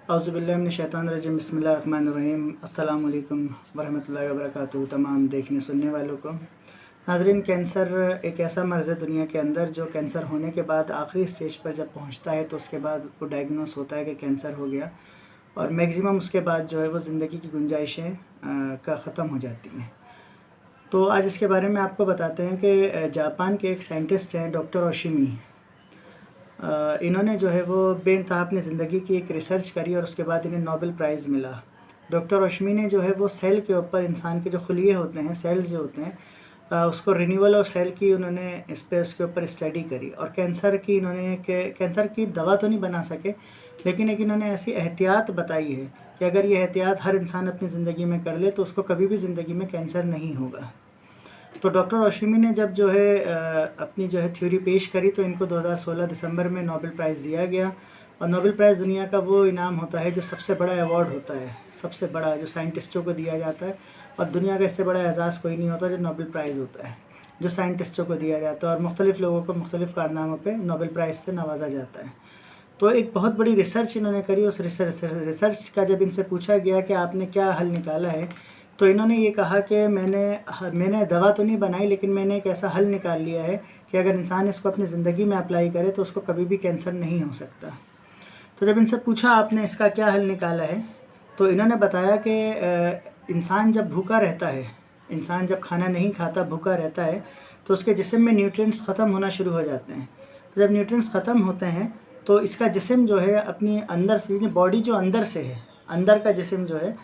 औज़ुबिल्लाहिमिनश्शैतानिर्रजीम बिस्मिल्लाहिर्रहमानिर्रहीम अस्सलाम वालेकुम वरहमतुल्लाहि वबरकातुहू। तमाम देखने सुनने वालों को नाज़रीन, कैंसर एक ऐसा मर्ज़ है दुनिया के अंदर जो कैंसर होने के बाद आखिरी स्टेज पर जब पहुंचता है तो उसके बाद वो डायग्नोस होता है कि कैंसर हो गया, और मैक्सिमम उसके बाद जो है वो ज़िंदगी की गुंजाइशें का ख़त्म हो जाती हैं। तो आज इसके बारे में आपको बताते हैं कि जापान के एक साइंटिस्ट हैं डॉक्टर ओशिमी। इन्होंने जो है वो बेइंतहा अपनी ज़िंदगी की एक रिसर्च करी और उसके बाद इन्हें नोबेल प्राइज़ मिला। डॉक्टर ओशमी ने जो है वो सेल के ऊपर, इंसान के जो खुलिये होते हैं, सेल्स जो होते हैं, उसको रिन्यूअल ऑफ सेल की उन्होंने इस पे उसके ऊपर स्टडी करी, और कैंसर की इन्होंने कैंसर की दवा तो नहीं बना सके, लेकिन एक इन्होंने ऐसी एहतियात बताई है कि अगर ये एहतियात हर इंसान अपनी ज़िंदगी में कर ले तो उसको कभी भी ज़िंदगी में कैंसर नहीं होगा। तो डॉक्टर ओशिमी ने जब जो है अपनी जो है थ्योरी पेश करी तो इनको 2016 दिसंबर में नोबेल प्राइज़ दिया गया। और नोबेल प्राइज़ दुनिया का वो इनाम होता है जो सबसे बड़ा अवार्ड होता है, सबसे बड़ा जो साइंटिस्टों को दिया जाता है, और दुनिया का इससे बड़ा एजाज़ कोई नहीं होता जो नोबेल प्राइज़ होता है, जो साइंटिस्टों को दिया जाता है, और मुख्तलिफ़ लोगों को मुख्तलिफ़ कारनामों पर नोबेल प्राइज़ से नवाजा जाता है। तो एक बहुत बड़ी रिसर्च इन्होंने करी। उस रिसर्च का जब इनसे पूछा गया कि आपने क्या हल निकाला है, तो इन्होंने ये कहा कि मैंने दवा तो नहीं बनाई, लेकिन मैंने एक ऐसा हल निकाल लिया है कि अगर इंसान इसको अपनी ज़िंदगी में अप्लाई करे तो उसको कभी भी कैंसर नहीं हो सकता। तो जब इनसे पूछा आपने इसका क्या हल निकाला है, तो इन्होंने बताया कि इंसान जब भूखा रहता है, इंसान जब खाना नहीं खाता भूखा रहता है, तो उसके जिस्म में न्यूट्रिएंट्स ख़त्म होना शुरू हो जाते हैं। तो जब न्यूट्रिएंट्स ख़त्म होते हैं तो इसका जिस्म जो है अपनी अंदर से, बॉडी जो अंदर से है, अंदर का जिस्म जो है,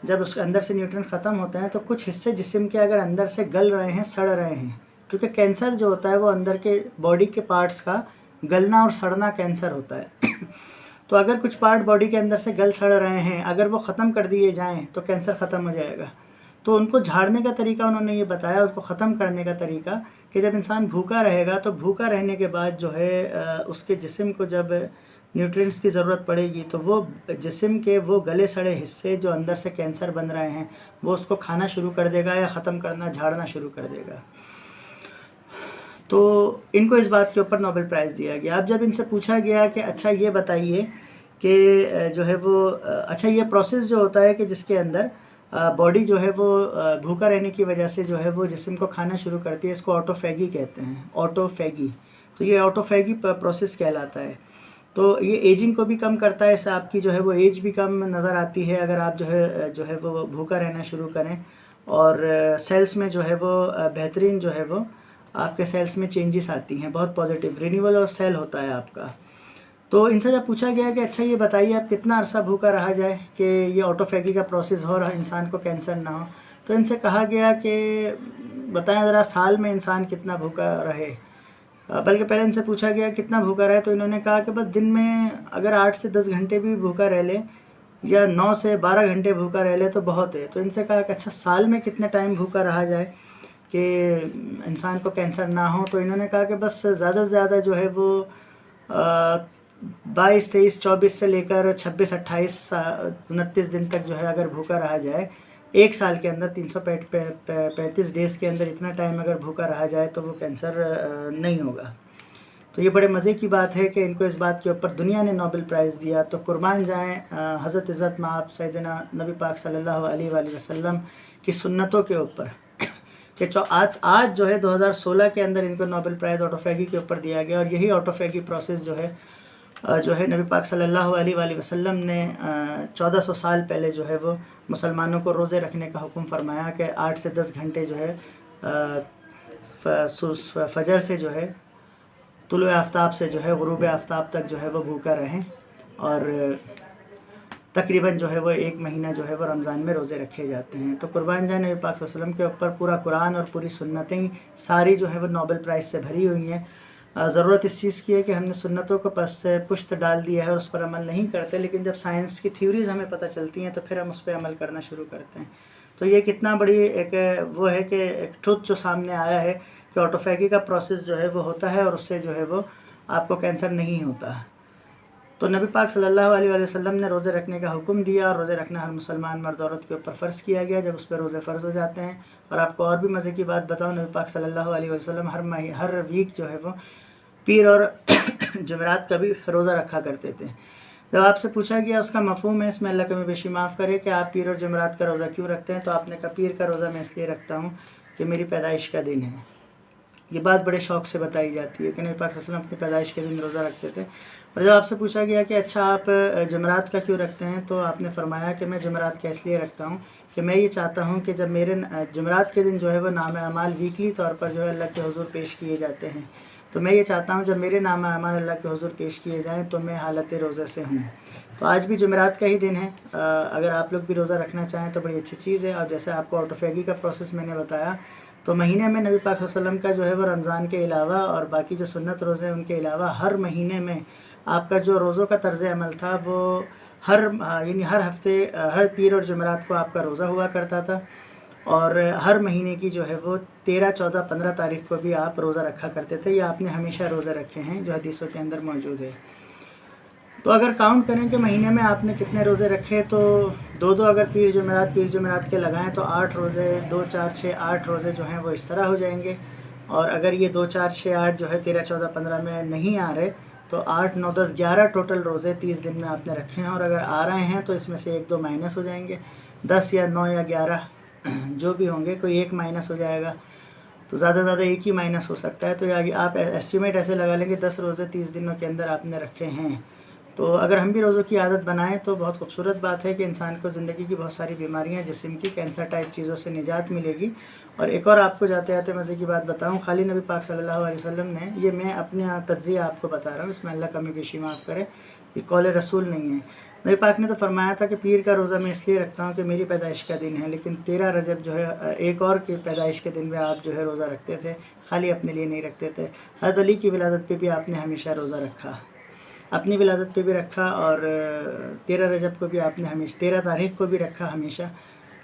जब उसके अंदर से न्यूट्रिएंट ख़त्म होते हैं तो कुछ हिस्से जिस्म के अगर अंदर से गल रहे हैं, सड़ रहे हैं, क्योंकि कैंसर जो होता है वो अंदर के बॉडी के पार्ट्स का गलना और सड़ना कैंसर होता है। तो अगर कुछ पार्ट बॉडी के अंदर से गल सड़ रहे हैं, अगर वो ख़त्म कर दिए जाएँ तो कैंसर ख़त्म हो जाएगा। तो उनको झाड़ने का तरीका उन्होंने ये बताया, उसको ख़त्म करने का तरीका, कि जब इंसान भूखा रहेगा तो भूखा रहने के बाद जो है उसके जिस्म को जब न्यूट्रिएंट्स की ज़रूरत पड़ेगी तो वो जिस्म के वो गले सड़े हिस्से जो अंदर से कैंसर बन रहे हैं वो उसको खाना शुरू कर देगा या ख़त्म करना, झाड़ना शुरू कर देगा। तो इनको इस बात के ऊपर नोबेल प्राइज़ दिया गया। अब जब इनसे पूछा गया कि अच्छा ये बताइए कि जो है वो अच्छा ये प्रोसेस जो होता है कि जिसके अंदर बॉडी जो है वो भूखा रहने की वजह से जो है वो जिस्म को खाना शुरू करती है, इसको ऑटोफेगी कहते हैं, ऑटोफेगी। तो ये ऑटोफेगी प्रोसेस कहलाता है। तो ये एजिंग को भी कम करता है, इससे आपकी जो है वो एज भी कम नज़र आती है अगर आप जो है वो भूखा रहना शुरू करें, और सेल्स में जो है वो बेहतरीन जो है वो आपके सेल्स में चेंजेस आती हैं, बहुत पॉजिटिव रिन्यूअल और सेल होता है आपका। तो इनसे जब पूछा गया कि अच्छा ये बताइए आप कितना अरसा भूखा रहा जाए कि ये ऑटोफेगी का प्रोसेस हो और इंसान को कैंसर ना हो, तो इनसे कहा गया कि बताएं ज़रा साल में इंसान कितना भूखा रहे। बल्कि पहले इनसे पूछा गया कितना भूखा रहे, तो इन्होंने कहा कि बस दिन में अगर 8 से 10 घंटे भी भूखा रह ले या 9 से 12 घंटे भूखा रह ले तो बहुत है। तो इनसे कहा कि अच्छा साल में कितने टाइम भूखा रहा जाए कि इंसान को कैंसर ना हो, तो इन्होंने कहा कि बस ज़्यादा से ज़्यादा जो है वो 22, 23, 24 से लेकर 26, 28, 29 दिन तक जो है अगर भूखा रहा जाए, एक साल के अंदर 335 डेज़ के अंदर इतना टाइम अगर भूखा रहा जाए तो वो कैंसर नहीं होगा। तो ये बड़े मज़े की बात है कि इनको इस बात के ऊपर दुनिया ने नोबेल प्राइज़ दिया। तो कुर्बान जाएँ हज़रत इज़्ज़त माब सैयदना नबी पाक सल्लल्लाहु अलैहि वसल्लम की सुन्नतों के ऊपर कि आज जो है 2016 के अंदर इनको नोबेल प्राइज़ ऑटोफेगी के ऊपर दिया गया। और यही ऑटोफेगी प्रोसेस जो है नबी पाक सल्लल्लाहु अलैहि वसल्लम ने 1400 साल पहले जो है वो मुसलमानों को रोज़े रखने का हुक्म फरमाया कि 8 से 10 घंटे जो है फजर से जो है तुलुए आफ्ताब से जो है गुरूब आफ्ताब तक जो है वो भूखा रहें, और तकरीबन जो है वो 1 महीना जो है वो रमज़ान में रोज़े रखे जाते हैं। तो कुर्बान जाए नबी पाक सल्लल्लाहु अलैहि वसल्लम के ऊपर पूरा कुरान और पूरी सुन्नतें सारी जो है वो नोबेल प्राइज़ से भरी हुई हैं। ज़रूरत इस चीज़ की है कि हमने सुन्नतों को पुश्त डाल दिया है और उस पर अमल नहीं करते, लेकिन जब साइंस की थ्योरीज़ हमें पता चलती हैं तो फिर हम उस पर अमल करना शुरू करते हैं। तो ये कितना बड़ी एक वो है कि एक ट्रुथ जो सामने आया है कि ऑटोफेगी का प्रोसेस जो है वो होता है और उससे जो है वो आपको कैंसर नहीं होता। तो नबी पाक सल्लल्लाहु अलैहि वसल्लम ने रोज़े रखने का हुक्म दिया, और रोज़े रखना हर मुसलमान मर्द औरत के ऊपर फ़र्ज़ किया गया जब उस पर रोज़े फ़र्ज़ हो जाते हैं। और आपको और भी मज़े की बात बताऊँ, नबी पाक सल्लल्लाहु अलैहि वसल्लम हर वीक जो है वो पीर और जुमेरात का भी रोज़ा रखा करते थे। जब आपसे पूछा गया उसका मफ़हूम है, इसमें अल्लाह कमी बेशी माफ़ करे, कि आप पीर और जुमेरात का रोज़ा क्यों रखते हैं, तो आपने कहा पीर का रोज़ा मैं इसलिए रखता हूँ कि मेरी पैदाइश का दिन है। ये बात बड़े शौक़ से बताई जाती है कि नबी पाक सल्लल्लाहु अलैहि वसल्लम अपनी पैदाइश के दिन रोज़ा रखते थे। और जब आपसे पूछा गया कि अच्छा आप जुमेरात का क्यों रखते हैं, तो आपने फरमाया कि मैं जुमेरात का इसलिए रखता हूँ कि मैं ये चाहता हूँ कि जब मेरे जुमेरात के दिन जो है वो नाम अमाल वीकली तौर पर जो है अल्लाह के हुज़ूर पेश किए जाते हैं, तो मैं ये चाहता हूँ जब मेरे नाम अमाल अल्लाह के हुज़ूर पेश किए जाएँ तो मैं हालत रोज़े से हूँ। तो आज भी जुमेरात का ही दिन है। अगर आप लोग भी रोज़ा रखना चाहें तो बड़ी अच्छी चीज़ है। और जैसे आपको ऑटोफेगी का प्रोसेस मैंने बताया, तो महीने में नबी पाक सल्लल्लाहु अलैहि वसल्लम का जो है वो रमज़ान के अलावा और बाकी जो सुन्नत रोज़े हैं उनके अलावा हर महीने में आपका जो रोज़ों का तर्ज़ अमल था वो यानी हर हफ्ते हर पीर और जुमेरात को आपका रोज़ा हुआ करता था। और हर महीने की जो है वो 13, 14, 15 तारीख़ को भी आप रोज़ा रखा करते थे, या आपने हमेशा रोज़े रखे हैं जो हदीसों के अंदर मौजूद है। तो अगर काउंट करें कि महीने में आपने कितने रोज़े रखे, तो 2-2 अगर पीर जुमेरात के लगाएं तो 8 रोज़े, 2, 4, 6, 8 रोज़े जो हैं वो इस तरह हो जाएंगे। और अगर ये 2, 4, 6, 8 जो है 13, 14, 15 में नहीं आ रहे, तो 8, 9, 10, 11 टोटल रोज़े 30 दिन में आपने रखे हैं। और अगर आ रहे हैं तो इसमें से 1-2 माइनस हो जाएंगे, 10 या 9 या 11 जो भी होंगे, कोई एक माइनस हो जाएगा, तो ज़्यादा से ज़्यादा एक ही माइनस हो सकता है। तो या आप एस्टिमेट ऐसे लगा लेंगे 10 रोज़े 30 दिनों के अंदर आपने रखे हैं। तो अगर हम भी रोज़ों की आदत बनाएं तो बहुत खूबसूरत बात है कि इंसान को ज़िंदगी की बहुत सारी बीमारियां, जिस्म की कैंसर टाइप चीज़ों से निजात मिलेगी। और एक और आपको जाते जाते मज़े की बात बताऊं, खाली नबी पाक सल्लल्लाहु अलैहि वसल्लम ने, ये मैं अपने तज्ज़िया आपको बता रहा हूँ, इसमें अल्लाह कमी बेशी माफ़ करे, ये कौल रसूल नहीं है। नबी पाक ने तो फरमाया था कि पीर का रोज़ा मैं इसलिए रखता हूँ कि मेरी पैदाइश का दिन है, लेकिन 13 रजब जो है एक और की पैदाइश के दिन में आप जो है रोज़ा रखते थे, खाली अपने लिए नहीं रखते थे। हज़रत अली की विलादत पे भी आपने हमेशा रोज़ा रखा, अपनी विलादत पे भी रखा, और 13 रजब को भी आपने हमेशा 13 तारीख़ को भी रखा हमेशा।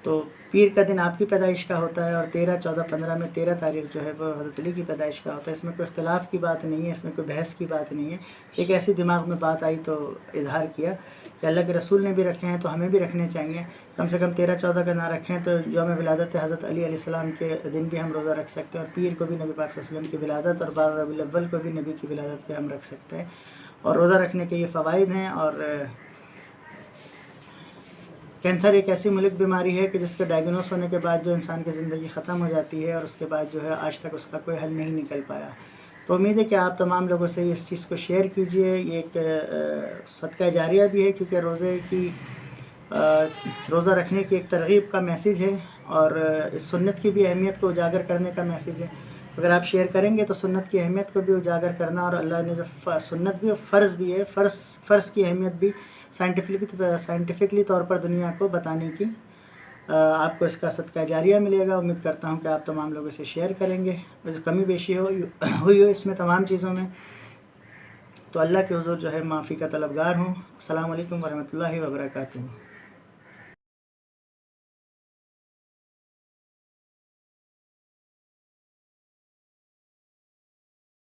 तो पीर का दिन आपकी पैदाइश का होता है, और 13, 14, 15 में 13 तारीख़ जो है वो हज़रत अली की पैदाइश का होता है। इसमें कोई इख्तिलाफ़ की बात नहीं है, इसमें कोई बहस की बात नहीं है। एक ऐसी दिमाग में बात आई तो इजहार किया कि अल्लाह के रसूल ने भी रखे हैं तो हमें भी रखने चाहिए। कम से कम 13, 14 का ना रखें तो यौम विलादत हज़रत अली अलैहिस्सलाम के दिन भी हम रोज़ा रख सकते हैं, और पीर को भी नबी पाक सल्लल्लाहु अलैहि वसल्लम की विलादत और 12 रबीउल अव्वल को भी नबी की विलादत पे हम रख सकते हैं। और रोज़ा रखने के ये फ़वाइद हैं। और कैंसर एक ऐसी मुल्क बीमारी है कि जिसके डायग्नोस होने के बाद जो इंसान की ज़िंदगी ख़त्म हो जाती है, और उसके बाद जो है आज तक उसका कोई हल नहीं निकल पाया। तो उम्मीद है कि आप तमाम लोगों से इस चीज़ को शेयर कीजिए। ये एक सदका जारिया भी है, क्योंकि रोज़ा रखने की एक तरगीब का मैसेज है, और इस सुन्नत की भी अहमियत को उजागर करने का मैसेज है। तो अगर आप शेयर करेंगे तो सुन्नत की अहमियत को भी उजागर करना, और अल्लाह ने जो सुन्नत भी फ़र्ज़ भी है, फ़र्ज़ की अहमियत भी साइंटिफिकली तौर पर दुनिया को बताने की आपको इसका सदका जारिया मिलेगा। उम्मीद करता हूँ कि आप तमाम लोगों से शेयर करेंगे। जो कमी बेशी हुई हो इसमें तमाम चीज़ों में, तो अल्लाह के हुज़ूर जो है माफ़ी का तलबगार हूँ। अस्सलामु अलैकुम वरहमतुल्लाहि वबरकातुहू।